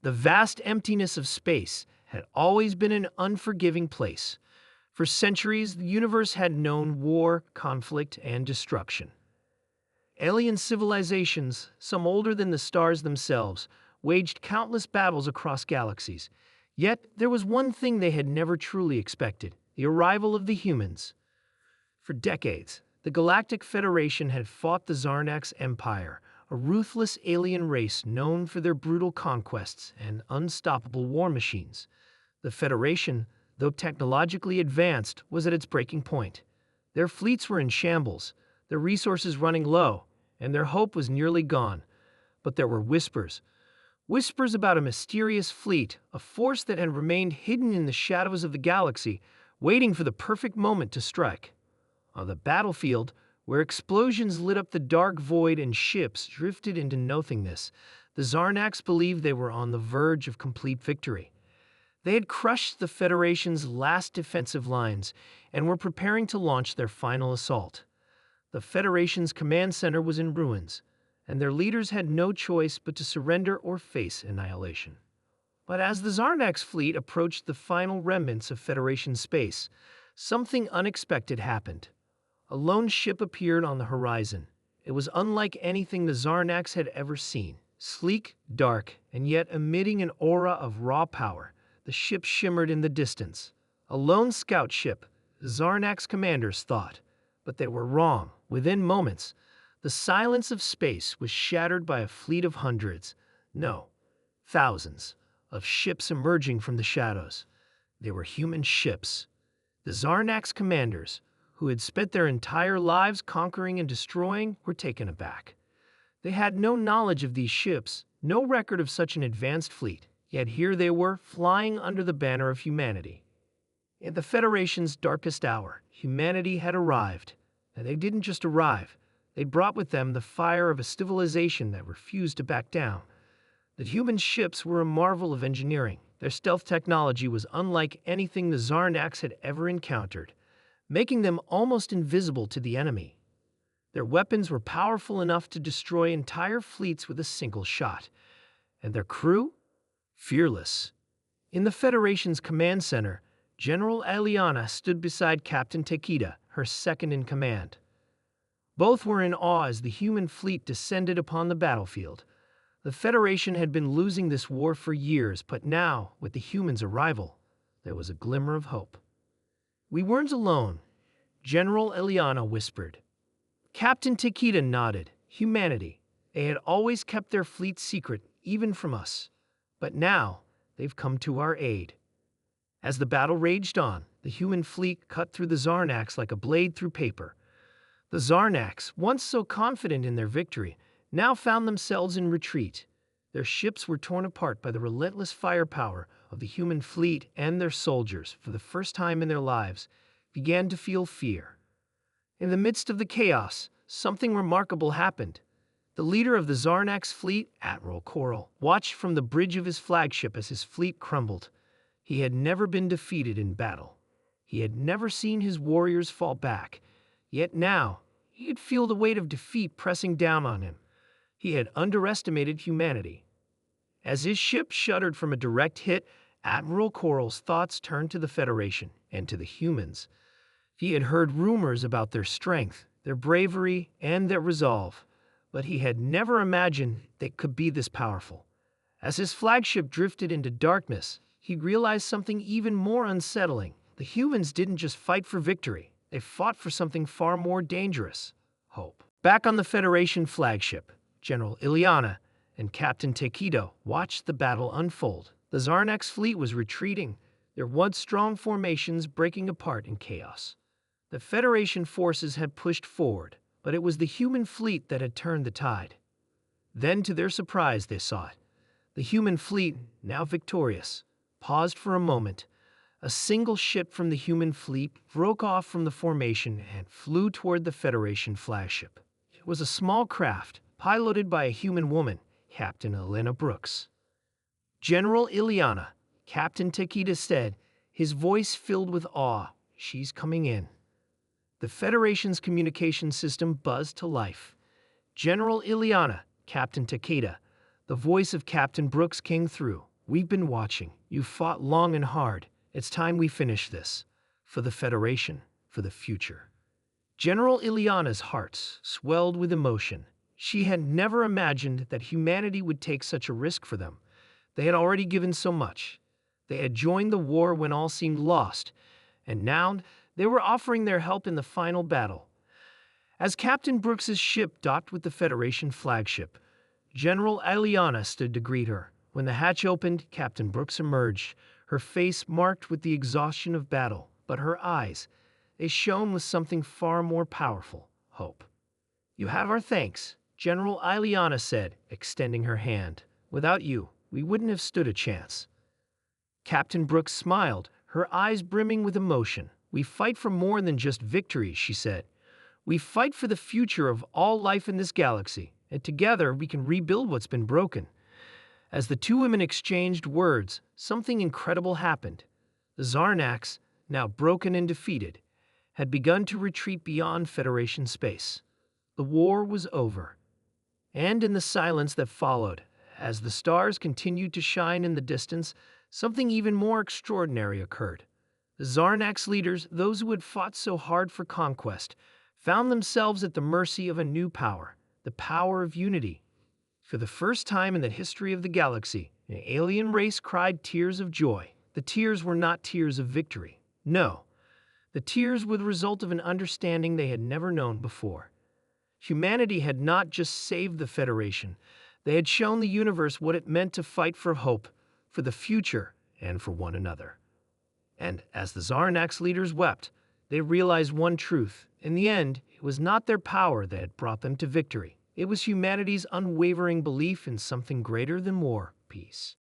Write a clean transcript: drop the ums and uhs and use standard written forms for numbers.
The vast emptiness of space had always been an unforgiving place. For centuries, the universe had known war, conflict, and destruction. Alien civilizations, some older than the stars themselves, waged countless battles across galaxies. Yet, there was one thing they had never truly expected: the arrival of the humans. For decades, the Galactic Federation had fought the Zarnax Empire, a ruthless alien race known for their brutal conquests and unstoppable war machines. The Federation, though technologically advanced, was at its breaking point. Their fleets were in shambles, their resources running low, and their hope was nearly gone. But there were whispers about a mysterious fleet, a force that had remained hidden in the shadows of the galaxy, waiting for the perfect moment to strike. On the battlefield, where explosions lit up the dark void and ships drifted into nothingness, the Zarnax believed they were on the verge of complete victory. They had crushed the Federation's last defensive lines and were preparing to launch their final assault. The Federation's command center was in ruins, and their leaders had no choice but to surrender or face annihilation. But as the Zarnax fleet approached the final remnants of Federation space, something unexpected happened. A lone ship appeared on the horizon. It was unlike anything the Zarnax had ever seen. Sleek, dark, and yet emitting an aura of raw power, the ship shimmered in the distance. A lone scout ship, the Zarnax commanders thought. But they were wrong. Within moments, the silence of space was shattered by a fleet of hundreds, no, thousands, of ships emerging from the shadows. They were human ships. The Zarnax commanders, who had spent their entire lives conquering and destroying, were taken aback. They had no knowledge of these ships, no record of such an advanced fleet, yet here they were, flying under the banner of humanity. In the Federation's darkest hour, humanity had arrived. And they didn't just arrive. They brought with them the fire of a civilization that refused to back down. The human ships were a marvel of engineering. Their stealth technology was unlike anything the Zarnax had ever encountered, making them almost invisible to the enemy. Their weapons were powerful enough to destroy entire fleets with a single shot. And their crew? Fearless. In the Federation's command center, General Eliana stood beside Captain Takeda, her second-in-command. Both were in awe as the human fleet descended upon the battlefield. The Federation had been losing this war for years, but now, with the humans' arrival, there was a glimmer of hope. "We weren't alone," General Eliana whispered. Captain Takeda nodded. Humanity. They had always kept their fleet secret, even from us. But now, they've come to our aid. As the battle raged on, the human fleet cut through the Zarnax like a blade through paper. The Zarnax, once so confident in their victory, now found themselves in retreat. Their ships were torn apart by the relentless firepower of the human fleet, and their soldiers, for the first time in their lives, began to feel fear. In the midst of the chaos, something remarkable happened. The leader of the Zarnax fleet, Admiral Coral, watched from the bridge of his flagship as his fleet crumbled. He had never been defeated in battle. He had never seen his warriors fall back. Yet now, he could feel the weight of defeat pressing down on him. He had underestimated humanity. As his ship shuddered from a direct hit, Admiral Coral's thoughts turned to the Federation and to the humans. He had heard rumors about their strength, their bravery, and their resolve, but he had never imagined they could be this powerful. As his flagship drifted into darkness, he realized something even more unsettling. The humans didn't just fight for victory. They fought for something far more dangerous: hope. Back on the Federation flagship, General Ileana and Captain Takedo watched the battle unfold. The Zarnax fleet was retreating, their once strong formations breaking apart in chaos. The Federation forces had pushed forward, but it was the human fleet that had turned the tide. Then, to their surprise, they saw it. The human fleet, now victorious, paused for a moment. A single ship from the human fleet broke off from the formation and flew toward the Federation flagship. It was a small craft, piloted by a human woman, Captain Elena Brooks. "General Ileana," Captain Takeda said, his voice filled with awe. "She's coming in." The Federation's communication system buzzed to life. "General Ileana," Captain Takeda. The voice of Captain Brooks came through. We've been watching. You've fought long and hard. It's time we finish this. For the Federation, for the future. General Ileana's heart swelled with emotion. She had never imagined that humanity would take such a risk for them. They had already given so much. They had joined the war when all seemed lost, and now they were offering their help in the final battle. As Captain Brooks's ship docked with the Federation flagship, General Ileana stood to greet her. When the hatch opened, Captain Brooks emerged, her face marked with the exhaustion of battle, but her eyes, they shone with something far more powerful, hope. "You have our thanks," General Ileana said, extending her hand. "Without you, we wouldn't have stood a chance." Captain Brooks smiled, her eyes brimming with emotion. "We fight for more than just victory," she said. "We fight for the future of all life in this galaxy, and together we can rebuild what's been broken." As the two women exchanged words, something incredible happened. The Zarnax, now broken and defeated, had begun to retreat beyond Federation space. The war was over. And in the silence that followed, as the stars continued to shine in the distance, something even more extraordinary occurred. The Zarnax leaders, those who had fought so hard for conquest, found themselves at the mercy of a new power, the power of unity. For the first time in the history of the galaxy, an alien race cried tears of joy. The tears were not tears of victory. No, the tears were the result of an understanding they had never known before. Humanity had not just saved the Federation, they had shown the universe what it meant to fight for hope, for the future, and for one another. And as the Zarnax leaders wept, they realized one truth. In the end, it was not their power that had brought them to victory. It was humanity's unwavering belief in something greater than war, peace.